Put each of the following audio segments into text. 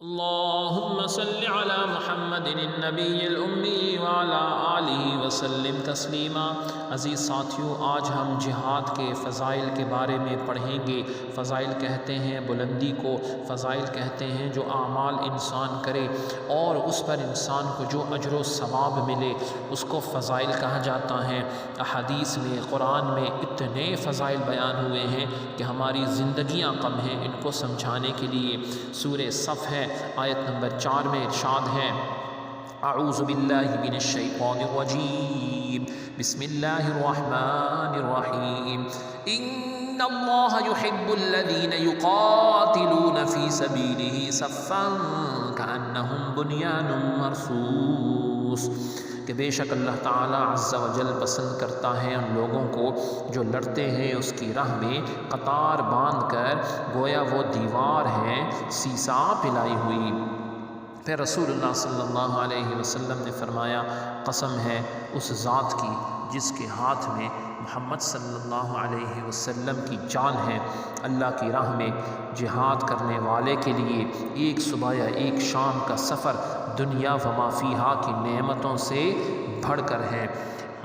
اللهم صل على محمد النبی الامی وعلى آلہ وسلم تسلیما۔ عزیز ساتھیو، آج ہم جہاد کے فضائل کے بارے میں پڑھیں گے۔ فضائل کہتے ہیں بلندی کو، فضائل کہتے ہیں جو اعمال انسان کرے اور اس پر انسان کو جو اجر و ثواب ملے اس کو فضائل کہا جاتا ہے۔ احادیث میں، قرآن میں اتنے فضائل بیان ہوئے ہیں کہ ہماری زندگیاں کم ہیں ان کو سمجھانے کے لیے۔ سورہ صف ہے، آیت نمبر 4 میں ارشاد ہے، اعوذ باللہ من الشیطان الرجیم، بسم اللہ الرحمن الرحیم، ان اللہ يحب الذین یقاتلون فی سبیلہ صفا کأنہم بنیان مرصوص، کہ بے شک اللہ تعالیٰ عز و جل پسند کرتا ہے ان لوگوں کو جو لڑتے ہیں اس کی راہ میں قطار باندھ کر، گویا وہ دیوار ہے سیسا پلائی ہوئی۔ پھر رسول اللہ صلی اللہ علیہ وسلم نے فرمایا، قسم ہے اس ذات کی جس کے ہاتھ میں محمد صلی اللہ علیہ وسلم کی جان ہے، اللہ کی راہ میں جہاد کرنے والے کے لیے ایک صبح یا ایک شام کا سفر دنیا و ما فیہا کی نعمتوں سے بڑھ کر ہے۔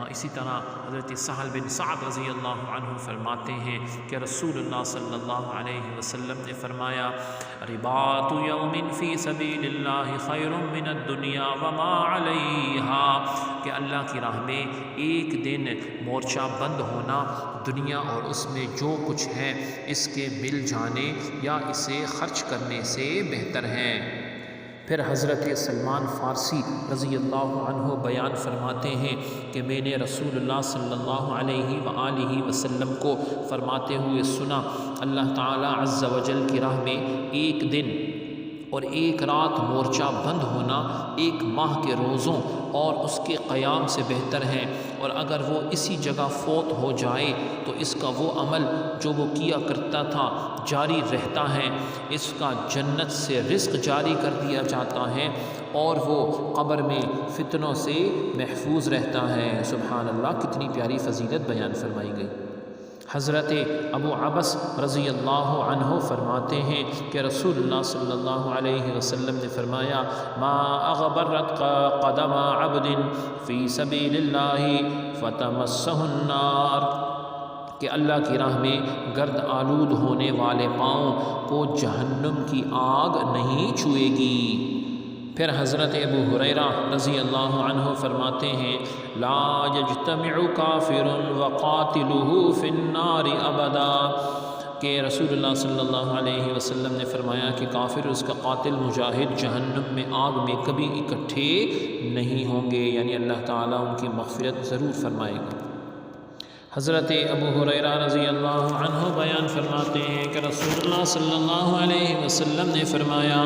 اسی طرح حضرت سہل بن سعد رضی اللہ عنہ فرماتے ہیں کہ رسول اللہ صلی اللہ علیہ وسلم نے فرمایا، رباط یوم فی سبیل اللہ خیر من الدنیا وما علیہا، کہ اللہ کی راہ میں ایک دن مورچہ بند ہونا دنیا اور اس میں جو کچھ ہے اس کے مل جانے یا اسے خرچ کرنے سے بہتر ہے۔ پھر حضرت سلمان فارسی رضی اللہ عنہ بیان فرماتے ہیں کہ میں نے رسول اللہ صلی اللہ علیہ وآلہ وسلم کو فرماتے ہوئے سنا، اللہ تعالیٰ عز و جل کی راہ میں ایک دن اور ایک رات مورچہ بند ہونا ایک ماہ کے روزوں اور اس کے قیام سے بہتر ہے، اور اگر وہ اسی جگہ فوت ہو جائے تو اس کا وہ عمل جو وہ کیا کرتا تھا جاری رہتا ہے، اس کا جنت سے رزق جاری کر دیا جاتا ہے اور وہ قبر میں فتنوں سے محفوظ رہتا ہے۔ سبحان اللہ، کتنی پیاری فضیلت بیان فرمائی گئی۔ حضرت ابو عبس رضی اللہ عنہ فرماتے ہیں کہ رسول اللہ صلی اللہ علیہ وسلم نے فرمایا، ما اغبرت قدم عبد فی سبیل اللہ فتمسہ النار، کہ اللہ کی راہ میں گرد آلود ہونے والے پاؤں کو جہنم کی آگ نہیں چھوئے گی۔ پھر حضرت ابو ہریرہ رضی اللہ عنہ فرماتے ہیں، لا یجتمع کافر وقاتلہ فی النار ابدا، کہ رسول اللہ صلی اللہ علیہ وسلم نے فرمایا کہ کافر اور اس کا قاتل مجاہد جہنم میں آگ میں کبھی اکٹھے نہیں ہوں گے، یعنی اللہ تعالیٰ ان کی مغفرت ضرور فرمائے گا۔ حضرت ابو ہریرہ رضی اللہ عنہ بیان فرماتے ہیں کہ رسول اللہ صلی اللہ علیہ وسلم نے فرمایا،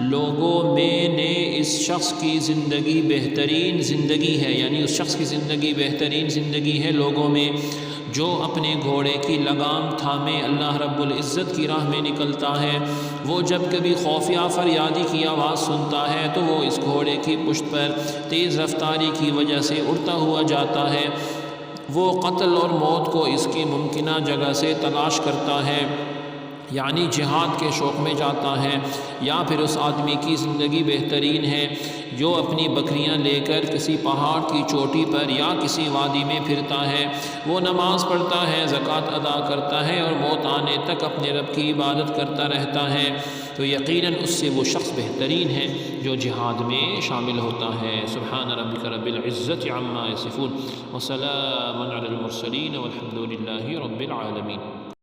لوگوں میں نے اس شخص کی زندگی بہترین زندگی ہے، یعنی اس شخص کی زندگی بہترین زندگی ہے لوگوں میں جو اپنے گھوڑے کی لگام تھامے اللہ رب العزت کی راہ میں نکلتا ہے۔ وہ جب کبھی خوفیہ فریادی کی آواز سنتا ہے تو وہ اس گھوڑے کی پشت پر تیز رفتاری کی وجہ سے اڑتا ہوا جاتا ہے، وہ قتل اور موت کو اس کی ممکنہ جگہ سے تلاش کرتا ہے، یعنی جہاد کے شوق میں جاتا ہے۔ یا پھر اس آدمی کی زندگی بہترین ہے جو اپنی بکریاں لے کر کسی پہاڑ کی چوٹی پر یا کسی وادی میں پھرتا ہے، وہ نماز پڑھتا ہے، زکوٰۃ ادا کرتا ہے اور موت آنے تک اپنے رب کی عبادت کرتا رہتا ہے، تو یقیناً اس سے وہ شخص بہترین ہے جو جہاد میں شامل ہوتا ہے۔ سبحان ربک رب العزت عما یصفون وسلام علی المرسلین والحمد للہ رب العالمین۔